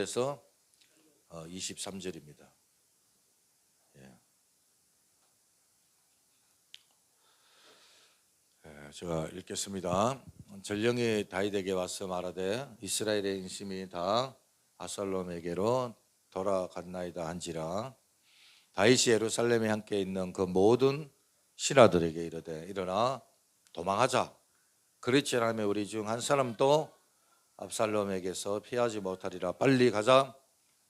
그래서 23절입니다. 제가 읽겠습니다. 전령이 다윗에게 와서 말하되 이스라엘의 인심이 다 압살롬에게로 돌아갔나이다 한지라. 다윗이 예루살렘에 함께 있는 그 모든 신하들에게 이르되 일어나 도망하자. 그렇지 않으면 우리 중 한 사람도 압살롬에게서 피하지 못하리라. 빨리 가자.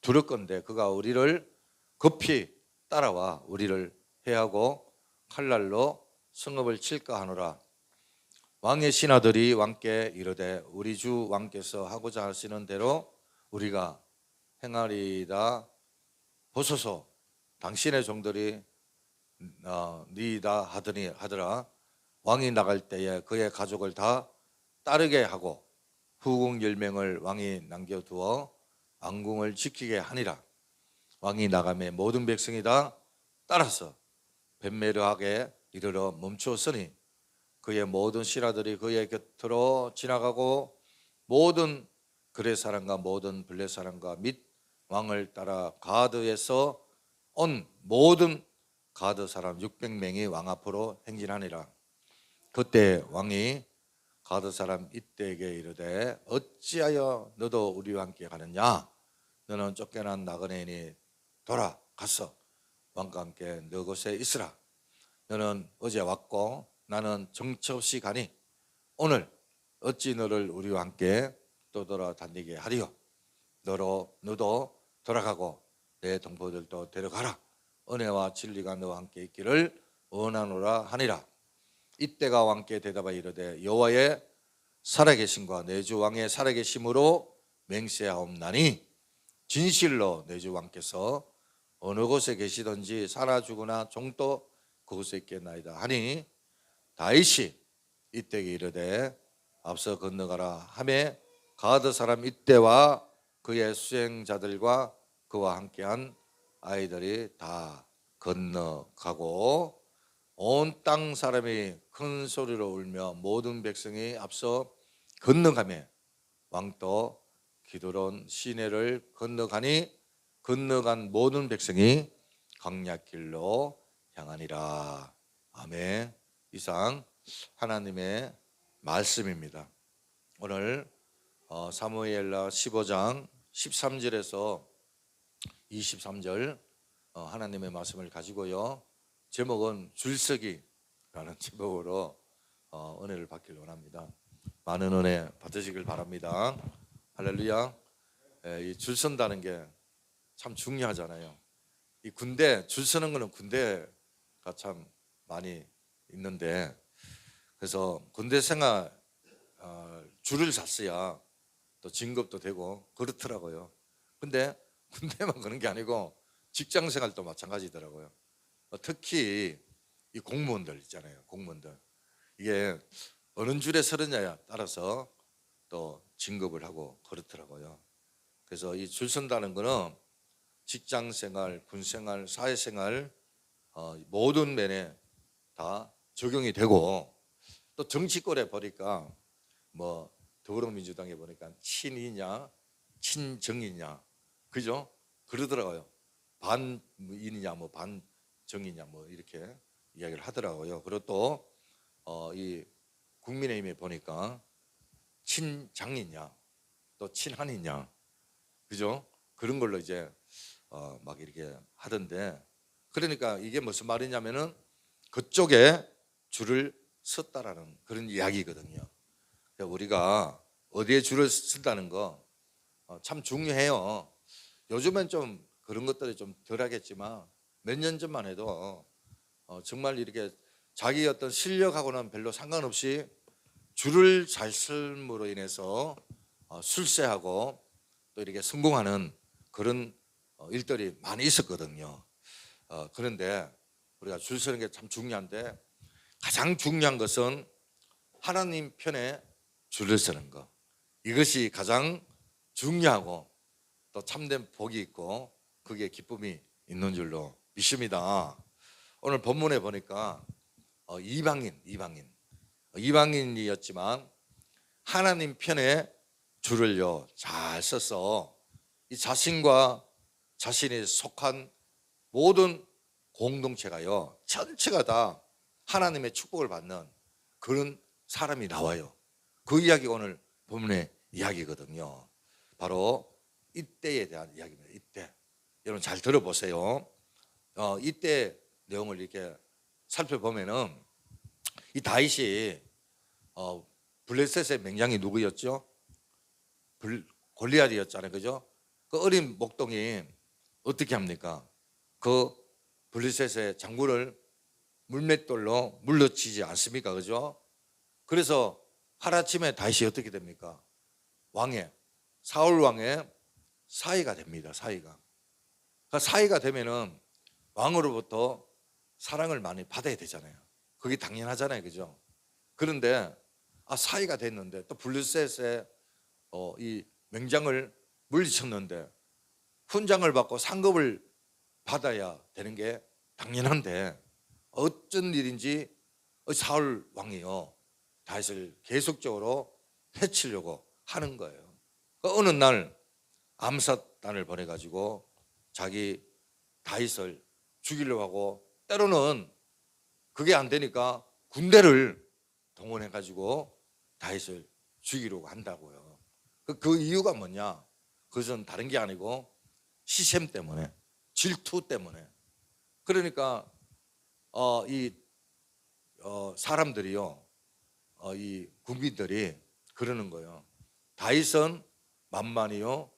두렵건대 그가 우리를 급히 따라와 우리를 해하고 칼날로 성읍을 칠까 하노라. 왕의 신하들이 왕께 이르되 우리 주 왕께서 하고자 하시는 대로 우리가 행하리이다. 보소서. 당신의 종들이 니이다 하더라. 왕이 나갈 때에 그의 가족을 다 따르게 하고 후궁 10명을 왕이 남겨두어 왕궁을 지키게 하니라. 왕이 나가매 모든 백성이 다 따라서 벳메르하게 이르러 멈추었으니 그의 모든 신하들이 그의 곁으로 지나가고 모든 그렛 사람과 모든 블렛 사람과 및 왕을 따라 가드에서 온 모든 가드 사람 600명이 왕 앞으로 행진하니라. 그때 왕이 가드 사람 이때에게 이르되 어찌하여 너도 우리와 함께 가느냐? 너는 쫓겨난 나그네이니 돌아가서 왕과 함께 너 곳에 있으라. 너는 어제 왔고 나는 정처 없이 가니 오늘 어찌 너를 우리와 함께 또 돌아다니게 하리요? 너도 돌아가고 내 동포들도 데려가라. 은혜와 진리가 너와 함께 있기를 원하노라 하니라. 이때가 왕께 대답하여 이르되 여호와의 살아계심과 내 주 왕의 살아계심으로 맹세하옵나니 진실로 내 주 왕께서 어느 곳에 계시든지 살아 죽으나 종도 그곳에 있겠나이다 하니 다윗이 이때에게 이르되 앞서 건너가라 하매 가드 사람 이때와 그의 수행자들과 그와 함께한 아이들이 다 건너가고 온 땅 사람이 큰 소리로 울며 모든 백성이 앞서 건너가며 왕도 기드론 시내를 건너가니 건너간 모든 백성이 광야길로 향하니라. 아멘. 이상 하나님의 말씀입니다. 오늘 사무엘라 15장 13절에서 23절 하나님의 말씀을 가지고요. 제목은 줄서기라는 제목으로 은혜를 받길 원합니다. 많은 은혜 받으시길 바랍니다. 할렐루야. 이 줄 선다는 게 참 중요하잖아요. 이 군대 줄 서는 거는 군대가 참 많이 있는데 그래서 군대 생활 줄을 섰어야 또 진급도 되고 그렇더라고요. 근데 군대만 그런 게 아니고 직장 생활도 마찬가지더라고요. 특히 이 공무원들 있잖아요. 공무원들 이게 어느 줄에 서느냐에 따라서 또 진급을 하고 그렇더라고요. 그래서 이 줄 선다는 거는 직장 생활, 군 생활, 사회 생활 모든 면에 다 적용이 되고 또 정치권에 보니까 뭐 더불어민주당에 보니까 친이냐 친정이냐 그죠? 그러더라고요. 반인이냐 뭐 반정이냐 뭐 이렇게 이야기를 하더라고요. 그리고 또 이 국민의힘에 보니까 친장이냐 또 친한이냐 그죠? 그런 걸로 이제 막 이렇게 하던데 그러니까 이게 무슨 말이냐면은 그쪽에 줄을 섰다라는 그런 이야기거든요. 우리가 어디에 줄을 쓴다는 거 참 중요해요. 요즘엔 좀 그런 것들이 좀 덜하겠지만 몇 년 전만 해도 정말 이렇게 자기 어떤 실력하고는 별로 상관없이 줄을 잘 설므로 인해서 출세하고 또 이렇게 성공하는 그런 일들이 많이 있었거든요. 그런데 우리가 줄 서는 게 참 중요한데 가장 중요한 것은 하나님 편에 줄을 서는 것. 이것이 가장 중요하고 또 참된 복이 있고 그게 기쁨이 있는 줄로 믿습니다. 오늘 본문에 보니까 이방인이었지만 하나님 편에 줄을요 잘 서서 이 자신과 자신이 속한 모든 공동체가요, 전체가 다 하나님의 축복을 받는 그런 사람이 나와요. 그 이야기가 오늘 본문의 이야기거든요. 바로 이때에 대한 이야기입니다. 이때. 여러분 잘 들어보세요. 이때 내용을 이렇게 살펴보면은 이 다윗이 블레셋의 맹장이 누구였죠? 골리앗이었잖아요, 그죠? 그 어린 목동이 어떻게 합니까? 그 블레셋의 장군을 물맷돌로 물러치지 않습니까, 그죠? 그래서 하루아침에 다윗이 어떻게 됩니까? 사울 왕의 사위가 됩니다. 사위가. 그 사위가 되면은 왕으로부터 사랑을 많이 받아야 되잖아요. 그게 당연하잖아요, 그죠? 그런데 사위가 됐는데 또 블레셋의 이 맹장을 물리쳤는데 훈장을 받고 상급을 받아야 되는 게 당연한데 어쩐 일인지 사울 왕이요 다윗을 계속적으로 해치려고 하는 거예요. 어느 날 암사단을 보내가지고 자기 다윗을 죽이려고 하고, 때로는 그게 안 되니까 군대를 동원해가지고 다윗을 죽이려고 한다고요. 그 이유가 뭐냐? 그것은 다른 게 아니고 시샘 때문에, 질투 때문에. 그러니까 사람들이요, 이 국민들이 그러는 거예요. 다윗은 만만이요,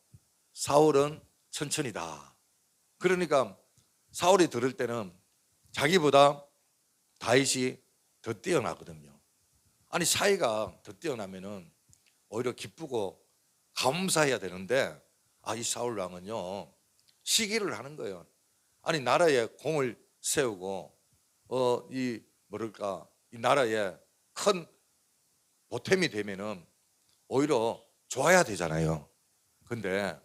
사울은 천천히다. 그러니까 사울이 들을 때는 자기보다 다윗이 더 뛰어나거든요. 아니 사이가 더 뛰어나면은 오히려 기쁘고 감사해야 되는데 이 사울 왕은요 시기를 하는 거예요. 아니 나라에 공을 세우고 이 나라에 큰 보탬이 되면은 오히려 좋아야 되잖아요. 근데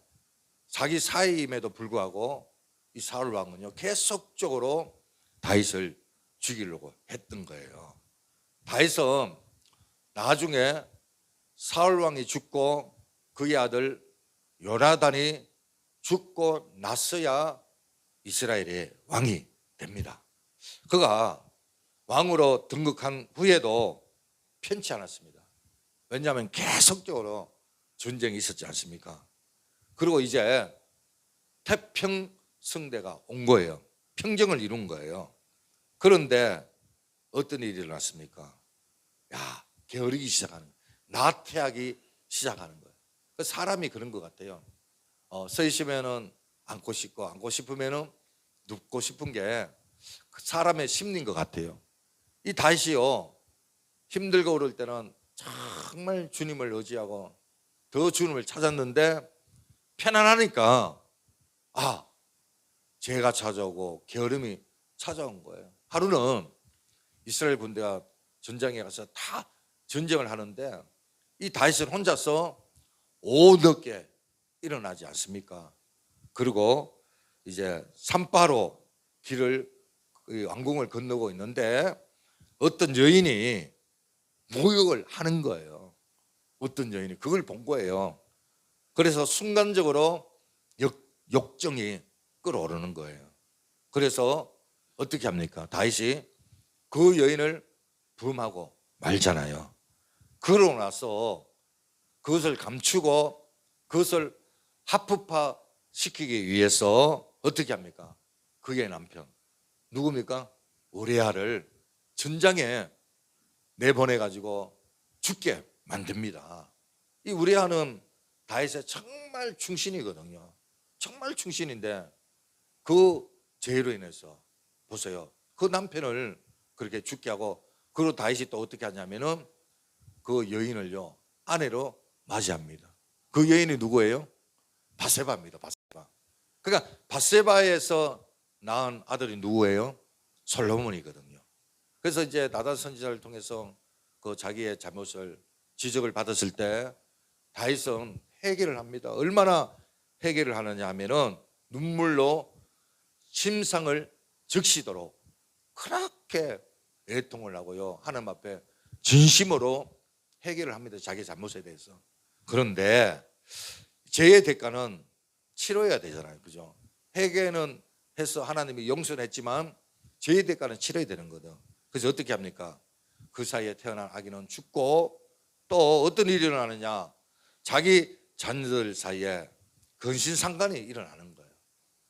자기 사위임에도 불구하고 이 사울 왕은요 계속적으로 다윗을 죽이려고 했던 거예요. 다윗은 나중에 사울 왕이 죽고 그의 아들 요나단이 죽고 났어야 이스라엘의 왕이 됩니다. 그가 왕으로 등극한 후에도 편치 않았습니다. 왜냐하면 계속적으로 전쟁이 있었지 않습니까? 그리고 이제 태평성대가 온 거예요. 평정을 이룬 거예요. 그런데 어떤 일이 일어났습니까? 게으르기 시작하는 거예요. 나태하기 시작하는 거예요. 사람이 그런 것 같아요. 서 있으면은 앉고 싶고, 앉고 싶으면은 눕고 싶은 게 사람의 심리인 것 같아요. 이 다윗이요 힘들고 그럴 때는 정말 주님을 의지하고 더 주님을 찾았는데 편안하니까 죄가 찾아오고 게으름이 찾아온 거예요. 하루는 이스라엘 군대가 전장에 가서 다 전쟁을 하는데 이 다윗은 혼자서 오후 늦게 일어나지 않습니까? 그리고 이제 산바로 길을 왕궁을 건너고 있는데 어떤 여인이 모욕을 하는 거예요. 어떤 여인이 그걸 본 거예요. 그래서 순간적으로 욕정이 끌어오르는 거예요. 그래서 어떻게 합니까? 다윗이 그 여인을 범하고 말잖아요. 그러고 나서 그것을 감추고 그것을 합법화 시키기 위해서 어떻게 합니까? 그의 남편 누굽니까? 우리아를 전장에 내보내가지고 죽게 만듭니다. 이 우리아는 다윗의 정말 충신이거든요. 정말 충신인데 그 죄로 인해서 보세요. 그 남편을 그렇게 죽게 하고, 그리고 다윗이 또 어떻게 하냐면은 그 여인을요 아내로 맞이합니다. 그 여인이 누구예요? 바세바입니다. 바세바. 그러니까 바세바에서 낳은 아들이 누구예요? 솔로몬이거든요. 그래서 이제 나단 선지자를 통해서 그 자기의 잘못을 지적을 받았을 때 다윗은 회개를 합니다. 얼마나 회개를 하느냐 하면은 눈물로 침상을 적시도록 그렇게 애통을 하고요 하나님 앞에 진심으로 회개를 합니다. 자기 잘못에 대해서. 그런데 죄의 대가는 치러야 되잖아요. 그죠? 회개는 해서 하나님이 용서는 했지만 죄의 대가는 치러야 되는 거거든. 그래서 어떻게 합니까? 그 사이에 태어난 아기는 죽고 또 어떤 일이 일어나느냐? 자기 자녀들 사이에 근신상간이 일어나는 거예요.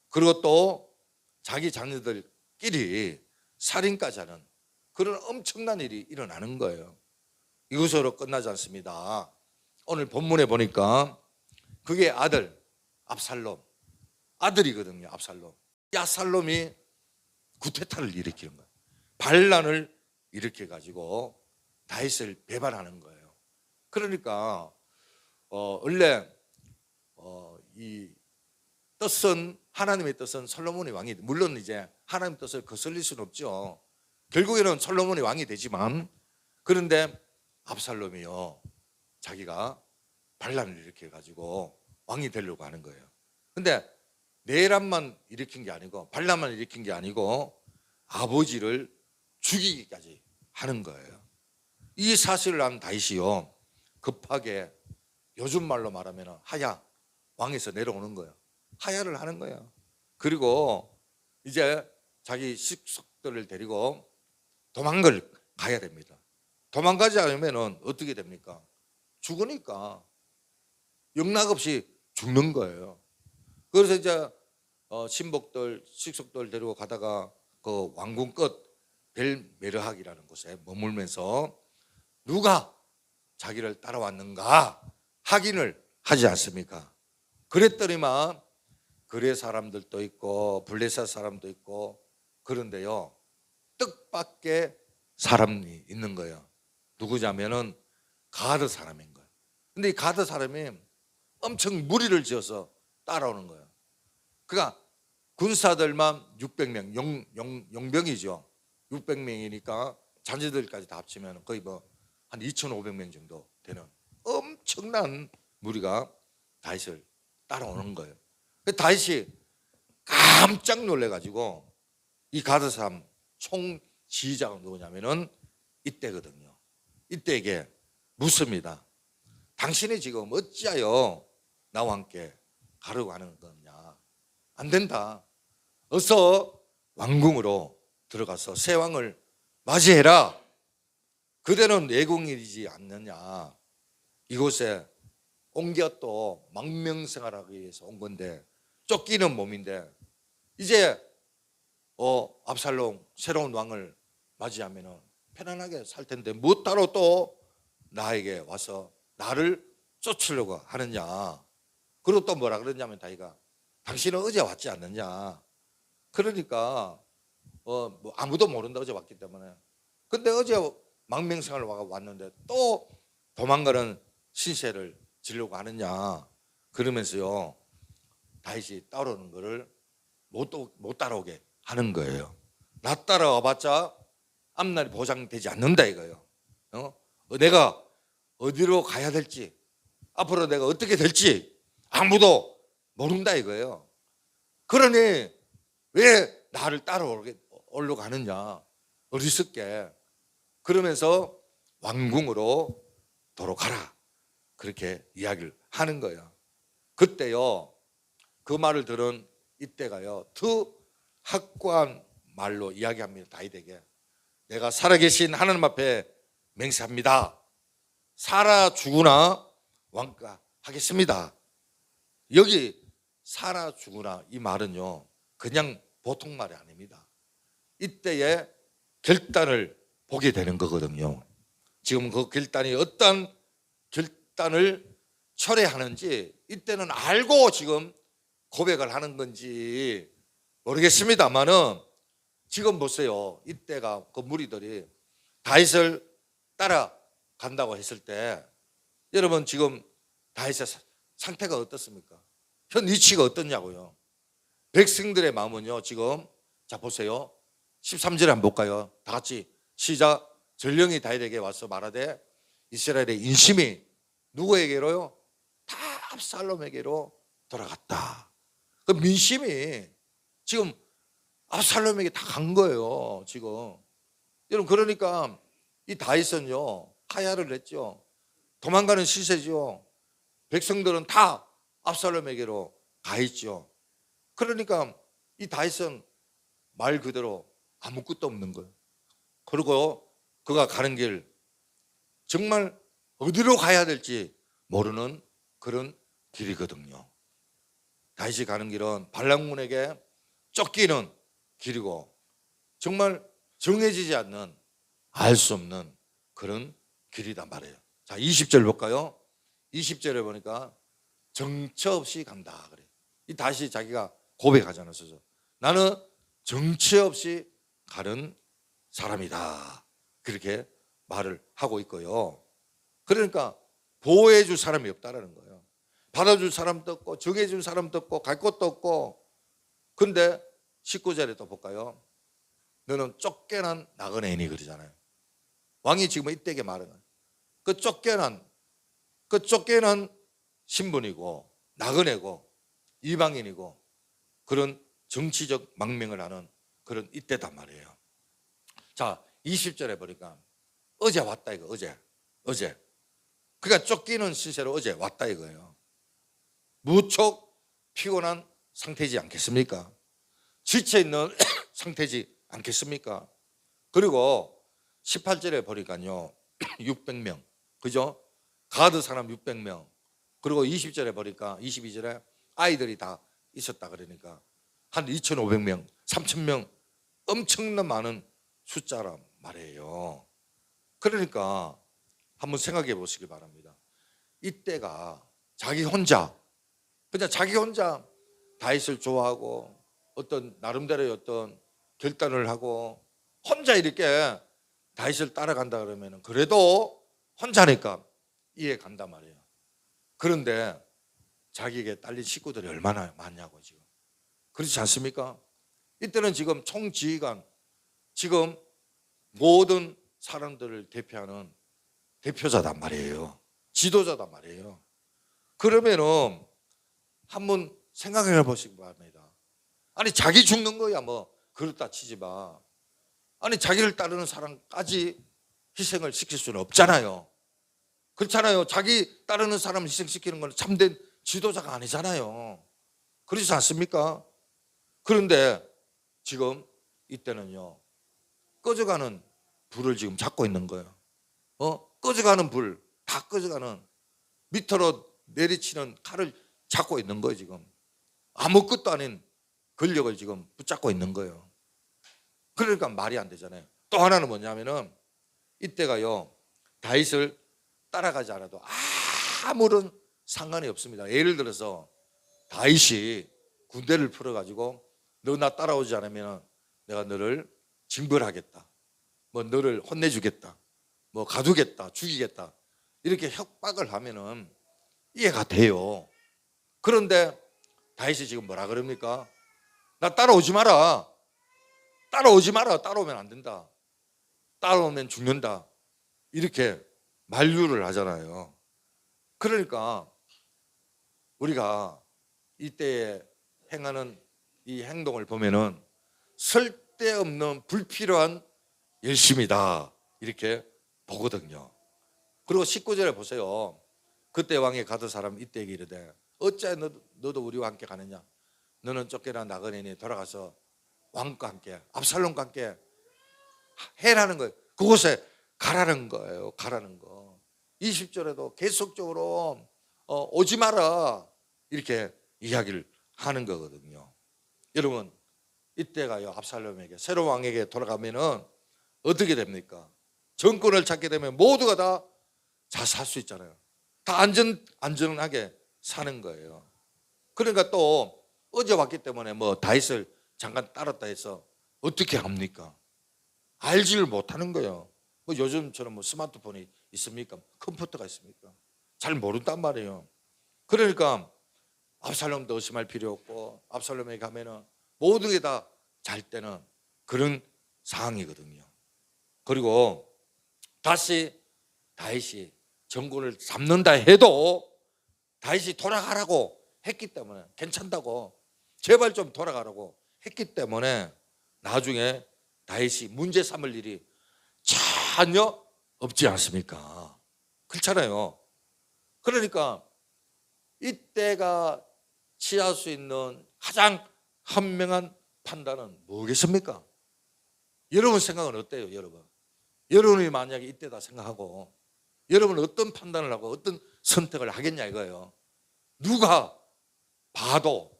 그리고 또 자기 자녀들끼리 살인까지 하는 그런 엄청난 일이 일어나는 거예요. 이것으로 끝나지 않습니다. 오늘 본문에 보니까 그게 아들 압살롬, 아들이거든요. 압살롬. 이 압살롬이 구테타를 일으키는 거예요. 반란을 일으켜 가지고 다윗을 배반하는 거예요. 그러니까 원래 이 뜻은, 하나님의 뜻은 솔로몬이 왕이, 물론 이제 하나님의 뜻을 거슬릴 수는 없죠. 결국에는 솔로몬이 왕이 되지만, 그런데 압살롬이요, 자기가 반란을 일으켜 가지고 왕이 되려고 하는 거예요. 근데 내란만 일으킨 게 아니고, 반란만 일으킨 게 아니고 아버지를 죽이기까지 하는 거예요. 이 사실을 안 다윗이요, 급하게 요즘 말로 말하면 하야, 왕에서 내려오는 거예요. 하야를 하는 거예요. 그리고 이제 자기 식속들을 데리고 도망을 가야 됩니다. 도망가지 않으면 어떻게 됩니까? 죽으니까 영락없이 죽는 거예요. 그래서 이제 신복들, 식속들 데리고 가다가 그 왕궁 끝 벨메르학이라는 곳에 머물면서 누가 자기를 따라왔는가 확인을 하지 않습니까? 그랬더니만 그레 사람들도 있고 블레셋 사람도 있고, 그런데요, 뜻밖의 사람이 있는 거예요. 누구냐면은 가드 사람인 거예요. 근데 이 가드 사람이 엄청 무리를 지어서 따라오는 거예요. 그러니까 군사들만 600명, 용병이죠. 600명이니까 자녀들까지 다 합치면 거의 뭐 한 2,500명 정도 되는 엄청난 무리가 다윗을 따라오는 거예요. 다윗이 깜짝 놀래가지고 이 가드 사람 총지휘자가 누구냐면은 이때거든요. 이때에게 묻습니다. 당신이 지금 어찌하여 나와 함께 가려고 하는 거냐? 안 된다. 어서 왕궁으로 들어가서 새 왕을 맞이해라. 그대는 내국인이지 않느냐? 이곳에 옮겨 또 망명생활하기 위해서 온 건데, 쫓기는 몸인데 이제 압살롬 새로운 왕을 맞이하면 편안하게 살 텐데 뭐 따로 또 나에게 와서 나를 쫓으려고 하느냐? 그리고 또 뭐라 그러냐면 다윗가, 당신은 어제 왔지 않느냐? 그러니까 뭐 아무도 모른다, 어제 왔기 때문에. 근데 어제 망명생활을 왔는데 또 도망가는 신세를 지려고 하느냐? 그러면서요, 다윗이 따라오는 거를 못 따라오게 하는 거예요. 나 따라와봤자 앞날이 보장되지 않는다 이거예요. 내가 어디로 가야 될지, 앞으로 내가 어떻게 될지 아무도 모른다 이거예요. 그러니 왜 나를 따라오려고 하느냐? 어리석게. 그러면서 왕궁으로 돌아가라, 그렇게 이야기를 하는 거예요. 그때요, 그 말을 들은 이때가요, 더 확고한 말로 이야기합니다. 다윗에게, 내가 살아계신 하나님 앞에 맹세합니다. 살아 죽으나 왕가 하겠습니다. 여기 살아 죽으나 이 말은요, 그냥 보통 말이 아닙니다. 이때의 결단을 보게 되는 거거든요. 지금 그 결단이 어떤 결단을 철회하는지 이때는 알고 지금 고백을 하는 건지 모르겠습니다만은, 지금 보세요. 이때가 그 무리들이 다윗을 따라간다고 했을 때 여러분 지금 다윗의 상태가 어떻습니까? 현 위치가 어떻냐고요. 백성들의 마음은요, 지금 자 보세요. 13절에 한번 볼까요? 다 같이 시작. 전령이 다윗에게 와서 말하되 이스라엘의 인심이 누구에게로요? 다 압살롬에게로 돌아갔다. 그 민심이 지금 압살롬에게 다 간 거예요. 지금 여러분, 그러니까 이 다윗은요, 하야를 했죠. 도망가는 시세죠. 백성들은 다 압살롬에게로 가 있죠. 그러니까 이 다윗은 말 그대로 아무것도 없는 거예요. 그리고 그가 가는 길 정말 어디로 가야 될지 모르는 그런 길이거든요. 다윗이 가는 길은 발락문에게 쫓기는 길이고 정말 정해지지 않는 알 수 없는 그런 길이단 말이에요. 자, 20절 볼까요? 20절에 보니까 정처 없이 간다 그래요. 이 다시 자기가 고백하잖아요. 나는 정처 없이 가는 사람이다. 그렇게 말을 하고 있고요. 그러니까 보호해 줄 사람이 없다라는 거예요. 받아줄 사람도 없고 정해 줄 사람도 없고 갈 곳도 없고. 근데 19절에 또 볼까요? 너는 쫓겨난 나그네이니 그러잖아요. 왕이 지금 이때게 말하는 거예요. 그 쫓겨난 신분이고 나그네고 이방인이고 그런 정치적 망명을 하는 그런 이때단 말이에요. 자, 20절에 보니까 어제 왔다 이거. 어제 그러니까 쫓기는 시세로 어제 왔다 이거예요. 무척 피곤한 상태지 않겠습니까? 지쳐있는 상태지 않겠습니까? 그리고 18절에 보니까요 600명 그죠? 가드 사람 600명. 그리고 20절에 보니까 22절에 아이들이 다 있었다 그러니까 한 2,500명 3,000명 엄청난 많은 숫자란 말이에요. 그러니까 한번 생각해 보시기 바랍니다. 이때가 자기 혼자 그냥 자기 혼자 다윗을 좋아하고 어떤 나름대로의 어떤 결단을 하고 혼자 이렇게 다윗을 따라간다 그러면 그래도 혼자니까 이해 간단 말이에요. 그런데 자기에게 딸린 식구들이 얼마나 많냐고 지금. 그렇지 않습니까? 이때는 지금 총지휘관 지금 모든 사람들을 대표하는 대표자단 말이에요. 지도자단 말이에요. 그러면은 한번 생각해 보시기 바랍니다. 아니 자기 죽는 거야 뭐 그렇다 치지만 아니 자기를 따르는 사람까지 희생을 시킬 수는 없잖아요. 그렇잖아요. 자기 따르는 사람을 희생시키는 건 참된 지도자가 아니잖아요. 그렇지 않습니까? 그런데 지금 이때는요 꺼져가는 불을 지금 잡고 있는 거예요. 꺼져가는 불, 다 꺼져가는 밑으로 내리치는 칼을 잡고 있는 거예요. 지금 아무것도 아닌 권력을 지금 붙잡고 있는 거예요. 그러니까 말이 안 되잖아요. 또 하나는 뭐냐면은 이때가요 다윗을 따라가지 않아도 아무런 상관이 없습니다. 예를 들어서 다윗이 군대를 풀어가지고 너 나 따라오지 않으면 내가 너를 징벌하겠다, 뭐 너를 혼내주겠다, 뭐 가두겠다, 죽이겠다 이렇게 협박을 하면은 이해가 돼요. 그런데 다윗이 지금 뭐라 그럽니까? 나 따라오지 마라. 따라오지 마라. 따라오면 안 된다. 따라오면 죽는다. 이렇게 만류를 하잖아요. 그러니까 우리가 이때에 행하는 이 행동을 보면은 쓸데없는 불필요한 열심이다 이렇게 보거든요. 그리고 19절에 보세요. 그때 왕의 가드 사람 이때에게 이르되 어찌하여 너도 우리와 함께 가느냐? 너는 쫓겨난 나그네니 돌아가서 왕과 함께 압살롬과 함께 해라는 거예요. 그곳에 가라는 거예요. 가라는 거. 20절에도 계속적으로 오지 마라 이렇게 이야기를 하는 거거든요. 여러분 이때가요 압살롬에게 새로운 왕에게 돌아가면은 어떻게 됩니까? 정권을 찾게 되면 모두가 다 잘 살 수 있잖아요. 다 안전하게 사는 거예요. 그러니까 또 어제 왔기 때문에 뭐 다윗을 잠깐 따랐다 해서 어떻게 합니까? 알지를 못하는 거예요. 뭐 요즘처럼 뭐 스마트폰이 있습니까? 컴퓨터가 있습니까? 잘 모른단 말이에요. 그러니까 압살롬도 의심할 필요 없고 압살롬에 가면은 모든 게 다 잘 때는 그런 상황이거든요. 그리고 다시 다윗이 정권을 잡는다 해도 다윗이 돌아가라고 했기 때문에 괜찮다고 제발 좀 돌아가라고 했기 때문에 나중에 다윗이 문제 삼을 일이 전혀 없지 않습니까? 그렇잖아요. 그러니까 이때가 취할 수 있는 가장 현명한 판단은 뭐겠습니까? 여러분 생각은 어때요, 여러분? 여러분이 만약에 이때다 생각하고 여러분은 어떤 판단을 하고 어떤 선택을 하겠냐 이거예요. 누가 봐도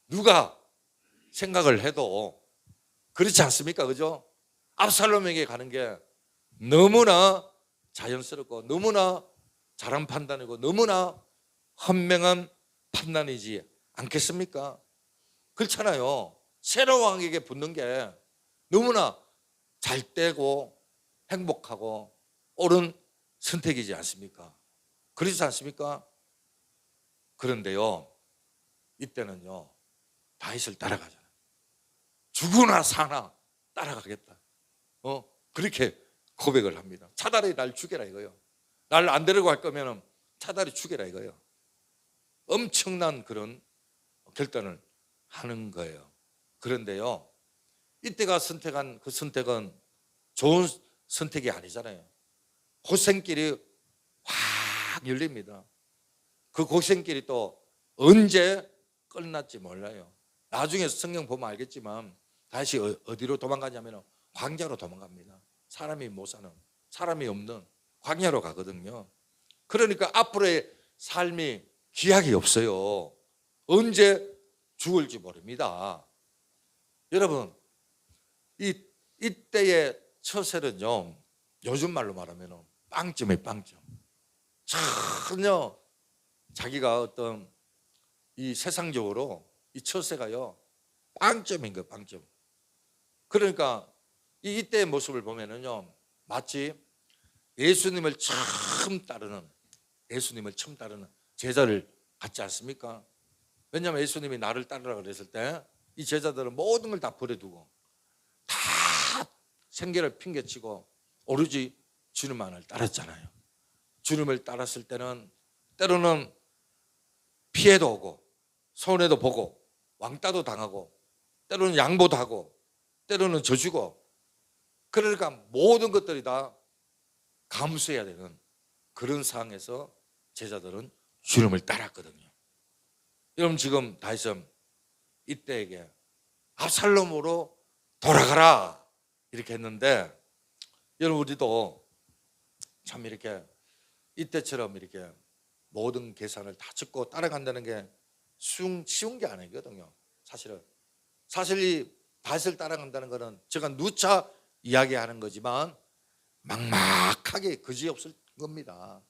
누가 생각을 해도 그렇지 않습니까? 그죠? 압살롬에게 가는 게 너무나 자연스럽고 너무나 잘한 판단이고 너무나 현명한 판단이지 않겠습니까? 그렇잖아요. 새로운 왕에게 붙는 게 너무나 잘 되고 행복하고 옳은 선택이지 않습니까? 그렇지 않습니까? 그런데요, 이때는요, 다윗을 따라가잖아요. 죽으나 사나 따라가겠다. 그렇게 고백을 합니다. 차라리 날 죽여라 이거요. 날 안 데리고 갈 거면 차라리 죽여라 이거요. 엄청난 그런 결단을 하는 거예요. 그런데요, 이때가 선택한 그 선택은 좋은 선택이 아니잖아요. 고생길이 확 열립니다. 그 고생길이 또 언제 끝날지 몰라요. 나중에 성경 보면 알겠지만 다시 어디로 도망가냐면 광야로 도망갑니다. 사람이 못 사는, 사람이 없는 광야로 가거든요. 그러니까 앞으로의 삶이 기약이 없어요. 언제 죽을지 모릅니다. 여러분, 이때의 처세는요, 요즘 말로 말하면 빵점이에요, 빵점. 전혀 자기가 어떤 이 세상적으로 이 처세가요, 빵점인 거예요, 빵점. 그러니까 이때의 모습을 보면은요, 마치 예수님을 처음 따르는 제자를 같지 않습니까? 왜냐하면 예수님이 나를 따르라 그랬을 때 이 제자들은 모든 걸 다 버려두고 다 생계를 핑계치고 오로지 주님만을 따랐잖아요. 주님을 따랐을 때는 때로는 피해도 오고 손해도 보고 왕따도 당하고 때로는 양보도 하고 때로는 져주고, 그러니까 모든 것들이 다 감수해야 되는 그런 상황에서 제자들은 주님을 따랐거든요. 여러분, 지금 다윗은 이때에게 압살롬으로 돌아가라 이렇게 했는데, 여러분 우리도 참 이렇게 이때처럼 이렇게 모든 계산을 다 짓고 따라간다는 게 쉬운 게 아니거든요. 사실 이 다윗을 따라간다는 것은 제가 누차 이야기하는 거지만 막막하게 그지없을 겁니다.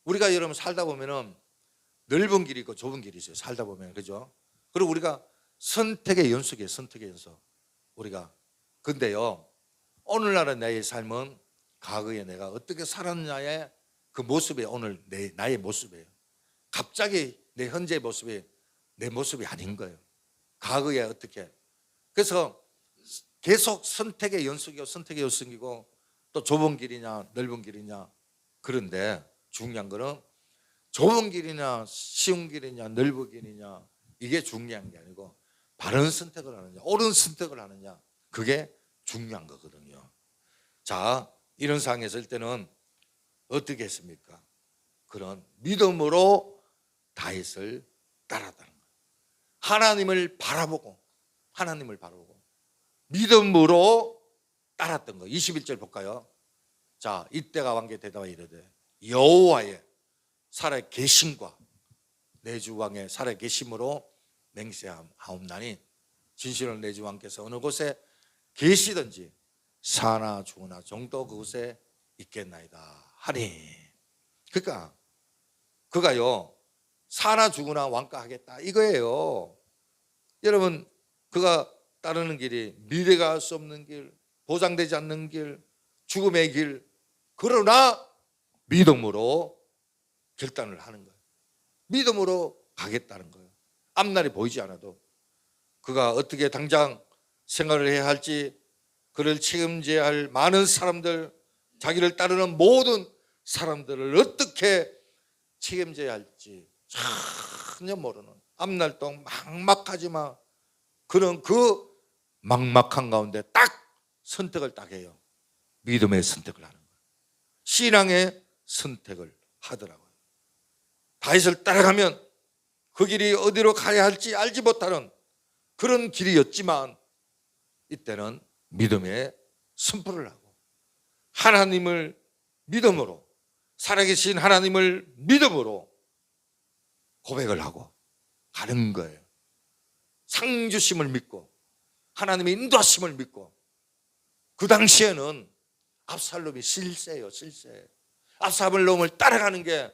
우리가 여러분 살다 보면은 넓은 길이 있고 좁은 길이 있어요. 살다 보면, 그죠? 그리고 우리가 선택의 연속이에요. 선택의 연속. 우리가 근데요, 오늘날의 나의 삶은 과거에 내가 어떻게 살았냐의 그 모습이 오늘 나의 모습이에요. 갑자기 내 현재의 모습이 내 모습이 아닌 거예요. 과거에 어떻게. 그래서 계속 선택의 연속이고 선택의 연속이고 또 좁은 길이냐 넓은 길이냐. 그런데 중요한 거는 좁은 길이냐 쉬운 길이냐 넓은 길이냐 이게 중요한 게 아니고 바른 선택을 하느냐 옳은 선택을 하느냐, 그게 중요한 거거든요. 자, 이런 상황에 있을 때는 어떻게 했습니까? 그런 믿음으로 다윗을 따랐다는 거예요. 하나님을 바라보고 믿음으로 따랐던 거예요. 21절 볼까요? 자, 이때가 왕께 대답하여 이르되 여호와의 살아 계심과 내 주 왕의 살아 계심으로 맹세하옵나니 진실로 내 주 왕께서 어느 곳에 계시든지 사나 죽으나 정도 그곳에 있겠나이다 하니. 그러니까 그가요 사나 죽으나 왕가하겠다 이거예요. 여러분, 그가 따르는 길이 미래가 알 수 없는 길, 보장되지 않는 길, 죽음의 길, 그러나 믿음으로 결단을 하는 거예요. 믿음으로 가겠다는 거예요. 앞날이 보이지 않아도 그가 어떻게 당장 생활을 해야 할지, 그를 책임져야 할 많은 사람들, 자기를 따르는 모든 사람들을 어떻게 책임져야 할지 전혀 모르는, 앞날 동 막막하지만 그런 그 막막한 가운데 딱 선택을 딱 해요. 믿음의 선택을 하는 거예요. 신앙의 선택을 하더라고요. 다윗을 따라가면 그 길이 어디로 가야 할지 알지 못하는 그런 길이었지만 이때는 믿음의 선포를 하고 하나님을 믿음으로, 살아계신 하나님을 믿음으로 고백을 하고 가는 거예요. 상 주심을 믿고 하나님의 인도하심을 믿고. 그 당시에는 압살롬이 실세예요. 실세. 압살롬을 따라가는 게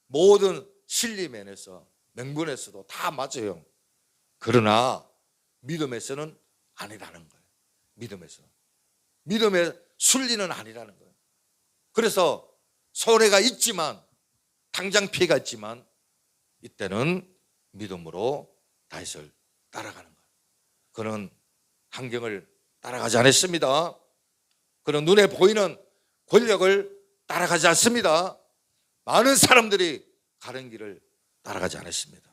모든 신리면에서 명분에서도 다 맞아요. 그러나 믿음에서는 아니라는 거예요. 믿음의 순리는 아니라는 거예요. 그래서 손해가 있지만, 당장 피해가 있지만 이때는 믿음으로 다윗을 따라가는 거예요. 그는 환경을 따라가지 않았습니다. 그는 눈에 보이는 권력을 따라가지 않습니다. 많은 사람들이 가는 길을 따라가지 않았습니다.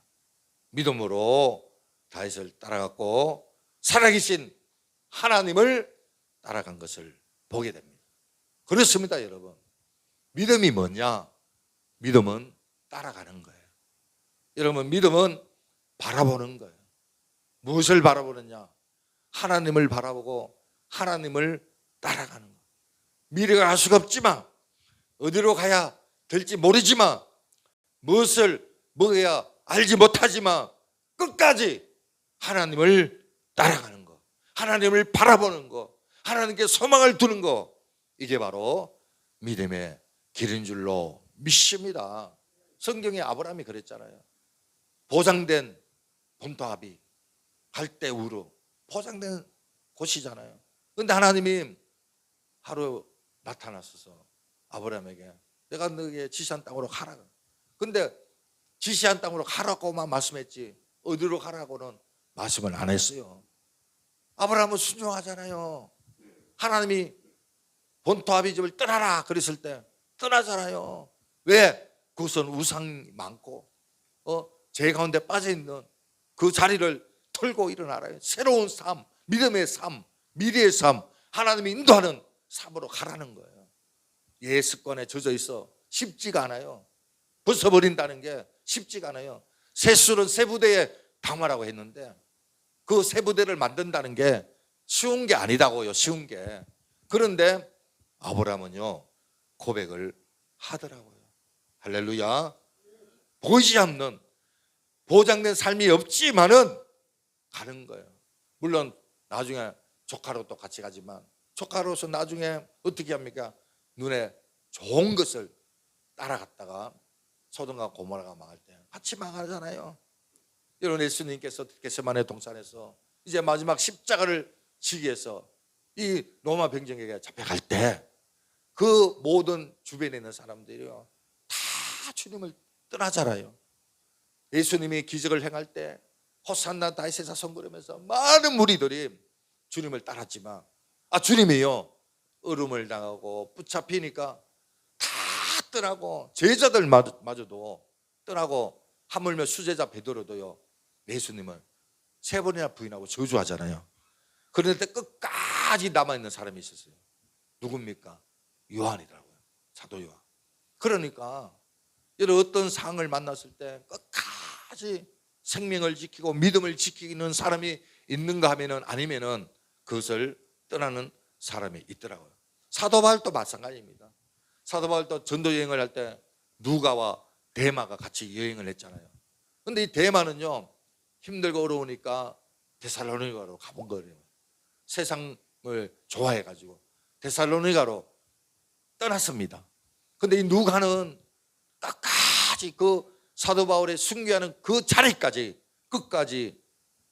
믿음으로 다윗을 따라갔고 살아계신 하나님을 따라간 것을 보게 됩니다. 그렇습니다, 여러분. 믿음이 뭐냐? 믿음은 따라가는 거예요. 여러분, 믿음은 바라보는 거예요. 무엇을 바라보느냐? 하나님을 바라보고 하나님을 따라가는 거예요. 미래가 알 수가 없지만, 어디로 가야 될지 모르지만, 무엇을 먹어야 알지 못하지만 끝까지 하나님을 따라가는 거, 하나님을 바라보는 거, 하나님께 소망을 두는 거, 이게 바로 믿음의 길인 줄로 믿습니다. 성경에 아브라함이 그랬잖아요. 보장된 본토압이 갈대 우르, 보장된 곳이잖아요. 그런데 하나님이 하루 나타나셔서 아브라함에게 내가 너에게 지시한 땅으로 가라. 근데 지시한 땅으로 가라고만 말씀했지 어디로 가라고는 말씀을 안 했어요. 아브라함은 순종하잖아요. 하나님이 본토 아비집을 떠나라 그랬을 때 떠나잖아요. 왜? 그것은 우상이 많고 죄 가운데 빠져있는 그 자리를 털고 일어나라. 새로운 삶, 믿음의 삶, 미래의 삶, 하나님이 인도하는 삶으로 가라는 거예요. 예 습관에 젖어 있어 쉽지가 않아요. 벗어버린다는 게 쉽지가 않아요. 새 술은 새 부대에 담으라고 했는데 그 새 부대를 만든다는 게 쉬운 게 아니다고요. 쉬운 게. 그런데 아브라함은요 고백을 하더라고요. 할렐루야. 보이지 않는 보장된 삶이 없지만은 가는 거예요. 물론 나중에 조카로 또 같이 가지만 조카로서 나중에 어떻게 합니까? 눈에 좋은 것을 따라갔다가 소돔과 고모라가 망할 때 같이 망하잖아요. 여러분, 예수님께서 겟세마네 동산에서 이제 마지막 십자가를 지기 위해서 이 로마 병정에게 잡혀갈 때 그 모든 주변에 있는 사람들이요 다 주님을 떠나잖아요. 예수님이 기적을 행할 때 호산나 다윗의 자손 그러면서 많은 무리들이 주님을 따랐지만 주님이요 얼음을 당하고 붙잡히니까 다 떠나고 제자들마저도 떠나고 하물며 수제자 베드로도요 예수님을 3번이나 부인하고 저주하잖아요. 그런데 끝까지 남아있는 사람이 있었어요. 누굽니까? 요한이라고요. 사도 요한. 그러니까 여러분 어떤 상을 만났을 때 끝까지 생명을 지키고 믿음을 지키는 사람이 있는가 하면은 아니면은 그것을 떠나는 사람이 있더라고요. 사도 바울도 마찬가지입니다. 사도 바울도 전도 여행을 할 때 누가와 데마가 같이 여행을 했잖아요. 근데 이 데마는요 힘들고 어려우니까 데살로니가로 가본 거예요. 세상을 좋아해가지고 데살로니가로 떠났습니다. 근데 이 누가는 끝까지 그 사도 바울의 순교하는 그 자리까지 끝까지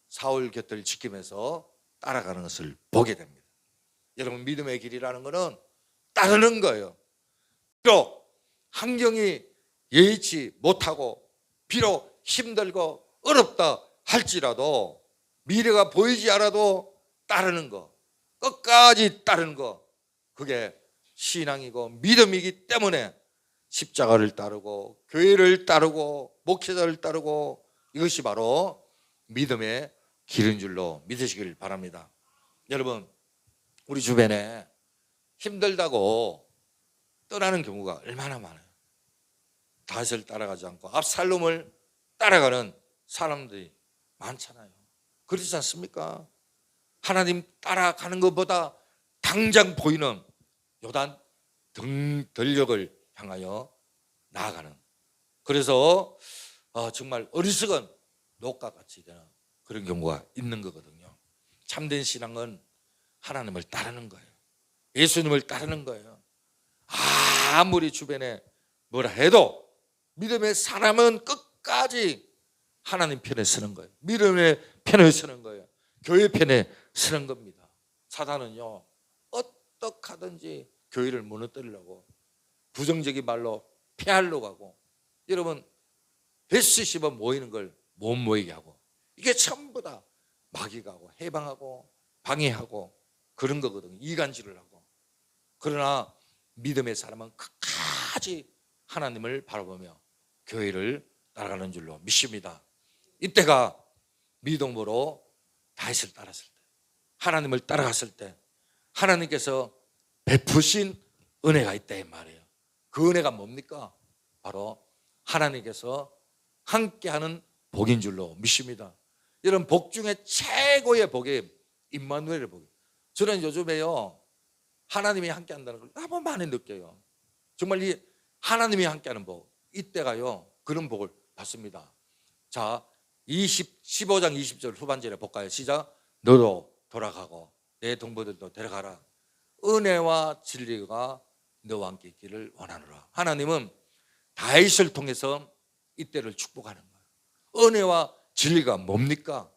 사울 곁을 지키면서 따라가는 것을 보게 됩니다. 여러분, 믿음의 길이라는 것은 따르는 거예요. 비록 환경이 예의치 못하고 비록 힘들고 어렵다 할지라도 미래가 보이지 않아도 따르는 거, 끝까지 따르는 거, 그게 신앙이고 믿음이기 때문에 십자가를 따르고 교회를 따르고 목회자를 따르고 이것이 바로 믿음의 길인 줄로 믿으시길 바랍니다. 여러분, 우리 주변에 힘들다고 떠나는 경우가 얼마나 많아요. 다윗을 따라가지 않고 압살롬을 따라가는 사람들이 많잖아요. 그렇지 않습니까? 하나님 따라가는 것보다 당장 보이는 요단 들녘을 향하여 나아가는, 그래서 정말 어리석은 녹과같이 되는 그런 경우가 있는 거거든요. 참된 신앙은 하나님을 따르는 거예요. 예수님을 따르는 거예요. 아무리 주변에 뭐라 해도 믿음의 사람은 끝까지 하나님 편에 서는 거예요. 믿음의 편에 서는 거예요. 교회 편에 서는 겁니다. 사단은요, 어떻게 하든지 교회를 무너뜨리려고 부정적인 말로 폐하려고 하고, 여러분 횟수 씹어 모이는 걸 못 모이게 하고, 이게 전부 다 마귀가 하고 해방하고 방해하고 그런 거거든요. 이간질을 하고. 그러나 믿음의 사람은 끝까지 하나님을 바라보며 교회를 따라가는 줄로 믿습니다. 이때가 믿음으로 다윗을 따랐을 때, 하나님을 따라갔을 때 하나님께서 베푸신 은혜가 있다 이 말이에요. 그 은혜가 뭡니까? 바로 하나님께서 함께하는 복인 줄로 믿습니다. 이런 복 중에 최고의 복이 임마누엘의 복이에요. 저는 요즘에요, 하나님이 함께한다는 걸 너무 많이 느껴요. 정말 이 하나님이 함께하는 복, 이때가요 그런 복을 받습니다. 자, 15장 20절 후반절에 볼까요? 시작. 너도 돌아가고 내 동포들도 데려가라. 은혜와 진리가 너와 함께 있기를 원하노라. 하나님은 다윗을 통해서 이때를 축복하는 거예요. 은혜와 진리가 뭡니까?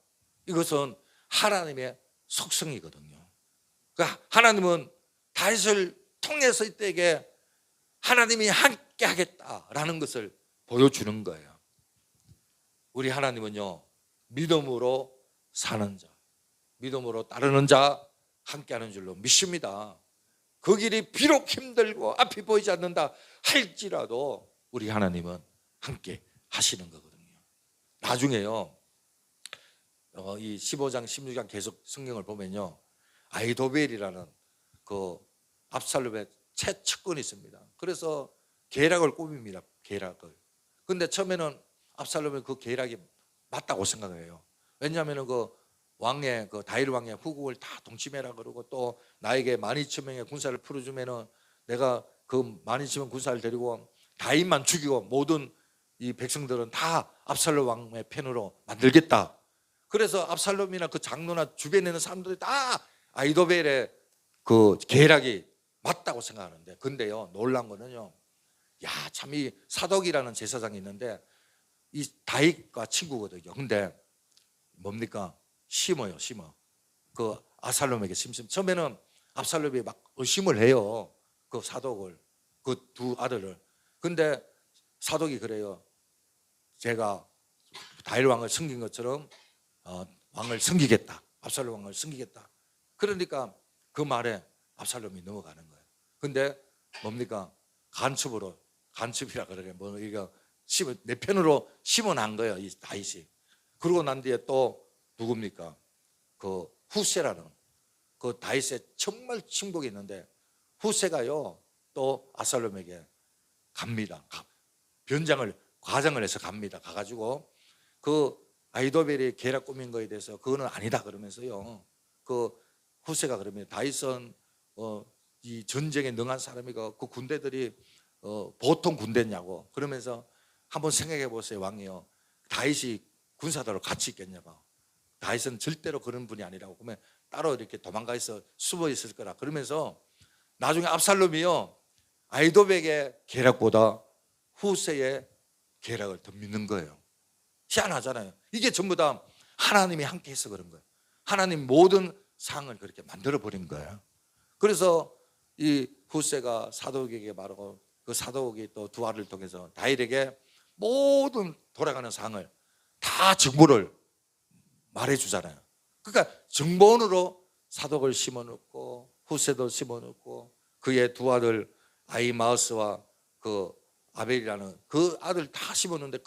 이것은 하나님의 속성이거든요. 그러니까 하나님은 다윗을 통해서 이때에게 하나님이 함께 하겠다라는 것을 보여주는 거예요. 우리 하나님은요, 믿음으로 사는 자, 믿음으로 따르는 자, 함께하는 줄로 믿습니다. 그 길이 비록 힘들고 앞이 보이지 않는다 할지라도 우리 하나님은 함께 하시는 거거든요. 나중에요, 이 15장 16장 계속 성경을 보면요, 아이도벨이라는 그 압살롬의 최측근이 있습니다. 그래서 계략을 꾸밉니다. 계략을. 근데 처음에는 압살롬이 그 계략이 맞다고 생각해요. 왜냐하면 그 왕의 그 다윗 왕의 후국을 다 동침해라 그러고, 또 나에게 12,000명의 군사를 풀어주면은 내가 그 12,000명 군사를 데리고 다윗만 죽이고 모든 이 백성들은 다 압살롬 왕의 편으로 만들겠다. 그래서 압살롬이나 그 장로나 주변에 있는 사람들이 다 아이도벨의 그 계략이 맞다고 생각하는데, 근데요 놀란 거는요, 야, 참 이 사독이라는 제사장이 있는데 이 다윗과 친구거든요. 근데 뭡니까? 심어요. 그 압살롬에게 심심. 처음에는 압살롬이 막 의심을 해요, 그 사독을, 그 두 아들을. 근데 사독이 그래요. 제가 다윗 왕을 섬긴 것처럼 왕을 섬기겠다. 압살롬 왕을 섬기겠다. 그러니까 그 말에 압살롬이 넘어가는 거예요. 근데 뭡니까? 간첩이라 그러게, 뭐 이거 내 편으로 심어놓은 거예요, 이 다윗이. 그러고 난 뒤에 또 누굽니까? 그 후세라는 그 다윗의 정말 친구가 있는데, 후세가요 또 압살롬에게 갑니다. 과장을 해서 갑니다. 가가지고 그 아이도벨이 계략 꾸민 거에 대해서 그거는 아니다 그러면서요, 그 후세가 그러면 다윗은 이 전쟁에 능한 사람이고 그 군대들이 보통 군대냐고 그러면서 한번 생각해 보세요. 왕이요, 다윗이 군사들로 같이 있겠냐고. 다윗은 절대로 그런 분이 아니라고. 그러면 따로 이렇게 도망가서 숨어 있을 거라 그러면서 나중에 압살롬이요 아이도벨의 계략보다 후세의 계략을 더 믿는 거예요. 희한하잖아요. 이게 전부 다 하나님이 함께 해서 그런 거예요. 하나님 모든 상을 그렇게 만들어 버린 거예요. 그래서 이 후세가 사독에게 말하고, 그 사독이 또 두 아들을 통해서 다윗에게 모든 돌아가는 상을 다 정보를 말해주잖아요. 그러니까 정보원으로 사독을 심어놓고 후세도 심어놓고 그의 두 아들 아히마아스와 그 아벨이라는 그 아들 다 심었는데,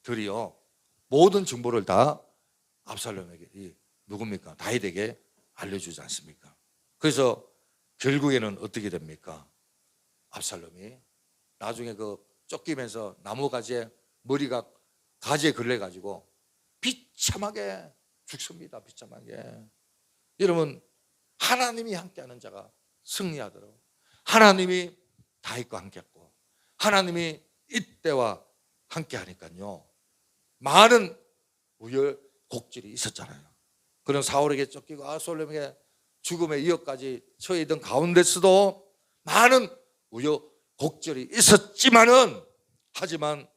그들이요 모든 정보를 다 압살롬에게, 누굽니까? 다윗에게 알려주지 않습니까? 그래서 결국에는 어떻게 됩니까? 압살롬이 나중에 그 쫓기면서 나무 가지에 머리가 가지에 걸려가지고 비참하게 죽습니다. 비참하게. 여러분, 하나님이 함께하는 자가 승리하더라고요. 하나님이 다윗과 함께했고 하나님이 이때와 함께하니까요, 많은 우여곡절이 있었잖아요. 그런 사울에게 쫓기고 아브살롬에게 죽음의 위협까지 처해 있던 가운데서도 많은 우여곡절이 있었지만은, 하지만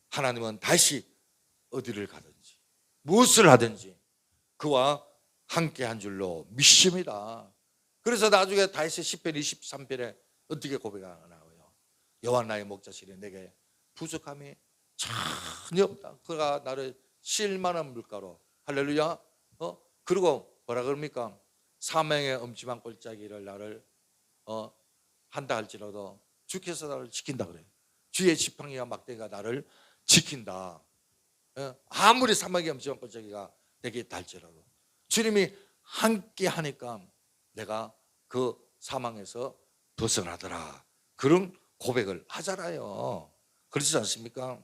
하나님은 다시 어디를 가든지 무엇을 하든지 그와 함께한 줄로 믿습니다. 그래서 나중에 다윗의 시편 23편에 어떻게 고백하나 나와요? 여호와 나의 목자시니 내게 부족함이 전혀 없다. 그가 나를 쉴만한 물가로, 할렐루야. 그리고 뭐라 그럽니까? 사망의 엄침한 골짜기를 나를 한다 할지라도 주께서 나를 지킨다 그래요. 주의 지팡이와 막대기가 나를 지킨다. 아무리 사망의 엄침한 골짜기가 내게 있다 할지라도 주님이 함께 하니까 내가 그 사망에서 벗어나더라. 그런 고백을 하잖아요. 그렇지 않습니까?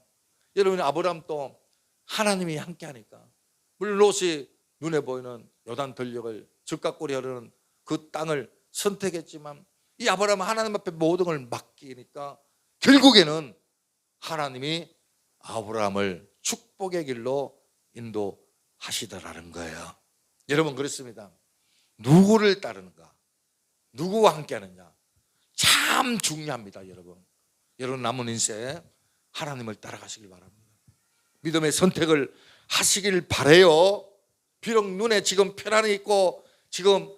여러분, 아브라함도 하나님이 함께 하니까, 물론 롯이 눈에 보이는 요단 들녘을 적각골이 흐르는 그 땅을 선택했지만, 이 아브라함은 하나님 앞에 모든 걸 맡기니까 결국에는 하나님이 아브라함을 축복의 길로 인도하시더라는 거예요. 여러분, 그렇습니다. 누구를 따르는가, 누구와 함께 하느냐, 참 중요합니다. 여러분 남은 인생 하나님을 따라가시길 바랍니다. 믿음의 선택을 하시길 바라요. 비록 눈에 지금 편안이 있고 지금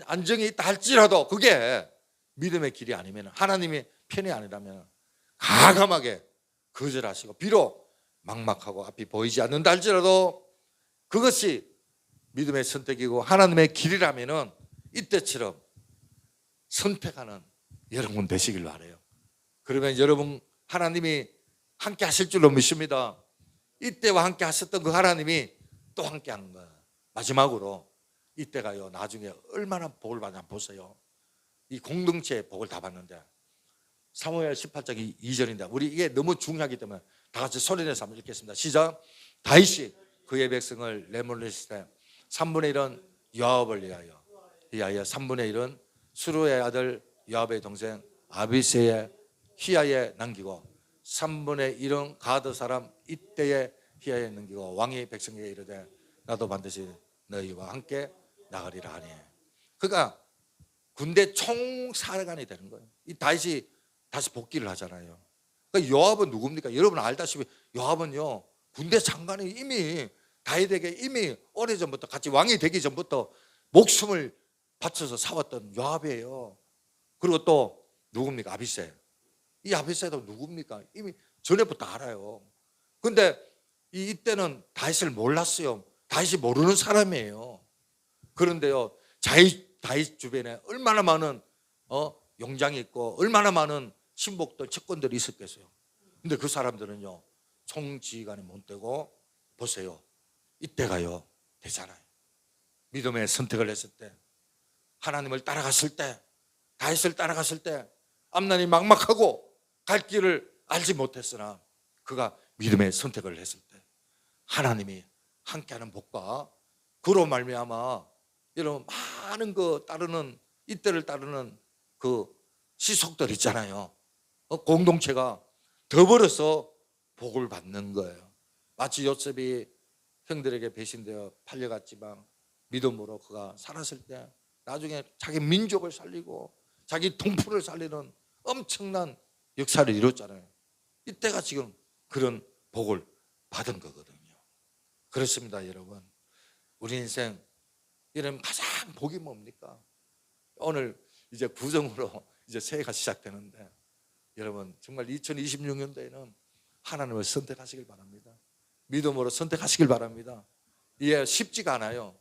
안정이 있다 할지라도 그게 믿음의 길이 아니면, 하나님의 편이 아니라면 과감하게 거절하시고, 비록 막막하고 앞이 보이지 않는다 할지라도 그것이 믿음의 선택이고 하나님의 길이라면 이때처럼 선택하는 여러분 되시길 바라요. 그러면 여러분, 하나님이 함께 하실 줄로 믿습니다. 이때와 함께 하셨던 그 하나님이 또 함께 하는 거예요. 마지막으로 이때가요, 나중에 얼마나 복을 받냐 보세요. 이 공동체의 복을 다 받는데, 사무엘 18장 2절인데 우리 이게 너무 중요하기 때문에 다 같이 소리내서 한번 읽겠습니다. 시작. 다윗이 그의 백성을 내몰렸을 때 3분의 1은 요압을 위하여 3분의 1은 수루의 아들 요압의 동생 아비새의 히야에 남기고 3분의 1은 가드 사람 이때의 히야에 남기고 왕이 백성에게 이르되 나도 반드시 너희와 함께 나가리라 하니. 그러니까 군대 총사령관이 되는 거예요. 이 다윗이 다시 복귀를 하잖아요. 그러니까 요압은 누굽니까? 여러분 알다시피 요압은요, 군대 장관이 이미 다윗에게 이미 오래전부터, 같이 왕이 되기 전부터 목숨을 바쳐서 싸웠던 요압이에요. 그리고 또 누굽니까? 아비새. 이 아비새도 누굽니까? 이미 전에부터 알아요. 근데 이때는 다윗을 몰랐어요. 다윗이 모르는 사람이에요. 그런데요, 다윗 주변에 얼마나 많은 용장이 있고 얼마나 많은 신복들, 측근들이 있었겠어요. 근데 그 사람들은요, 총지휘관이 못 되고, 보세요, 이때가요 되잖아요. 믿음의 선택을 했을 때, 하나님을 따라갔을 때, 다윗을 따라갔을 때, 앞날이 막막하고 갈 길을 알지 못했으나 그가 믿음의 선택을 했을 때 하나님이 함께하는 복과, 그로 말미암아 여러분 많은 이때를 따르는 그 시속들 있잖아요. 공동체가 더불어서 복을 받는 거예요. 마치 요셉이 형들에게 배신되어 팔려갔지만 믿음으로 그가 살았을 때 나중에 자기 민족을 살리고 자기 동포를 살리는 엄청난 역사를 이뤘잖아요. 이때가 지금 그런 복을 받은 거거든요. 그렇습니다, 여러분. 우리 인생 이런 가장 복이 뭡니까? 오늘 이제 구정으로 이제 새해가 시작되는데, 여러분 정말 2026년도에는 하나님을 선택하시길 바랍니다. 믿음으로 선택하시길 바랍니다. 이게 쉽지가 않아요.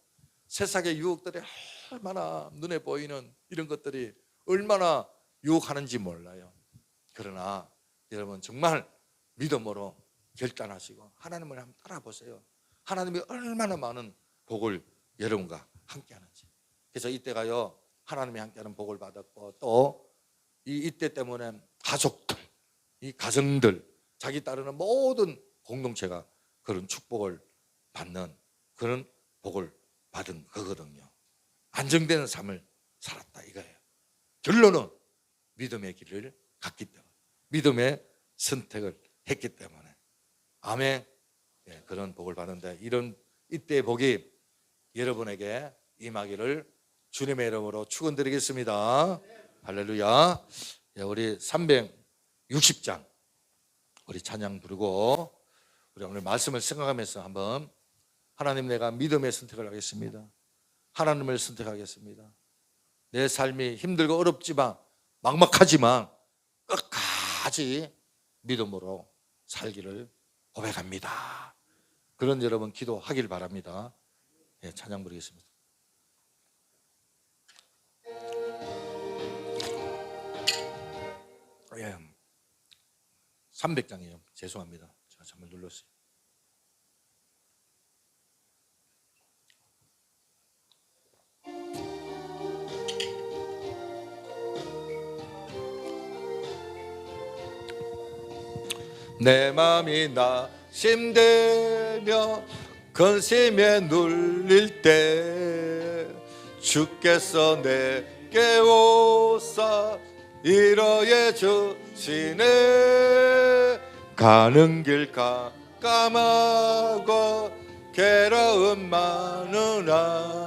세상의 유혹들이 얼마나 눈에 보이는 이런 것들이 얼마나 유혹하는지 몰라요. 그러나 여러분 정말 믿음으로 결단하시고 하나님을 한번 따라보세요. 하나님이 얼마나 많은 복을 여러분과 함께 하는지. 그래서 이때가요, 하나님이 함께하는 복을 받았고, 또 이때 때문에 가족들, 이 가정들, 자기 따르는 모든 공동체가 그런 축복을 받는 그런 복을 받은 거거든요. 안정되는 삶을 살았다 이거예요. 결론은 믿음의 길을 갔기 때문에, 믿음의 선택을 했기 때문에. 아멘. 예, 그런 복을 받는데 이런 이때의 복이 여러분에게 임하기를 주님의 이름으로 축원드리겠습니다. 할렐루야. 예, 우리 360장 우리 찬양 부르고 우리 오늘 말씀을 생각하면서 한번 하나님, 내가 믿음의 선택을 하겠습니다. 하나님을 선택하겠습니다. 내 삶이 힘들고 어렵지만 막막하지만 끝까지 믿음으로 살기를 고백합니다. 그런 여러분 기도하길 바랍니다. 예, 찬양 부르겠습니다. 예, 300장이에요. 죄송합니다. 제가 잘못 눌렀어요. 내 맘이 낙심되며 근심에 눌릴 때 주께서 내게 오사 위로해 주시네. 가는 길 깜깜하고 괴로움 많으나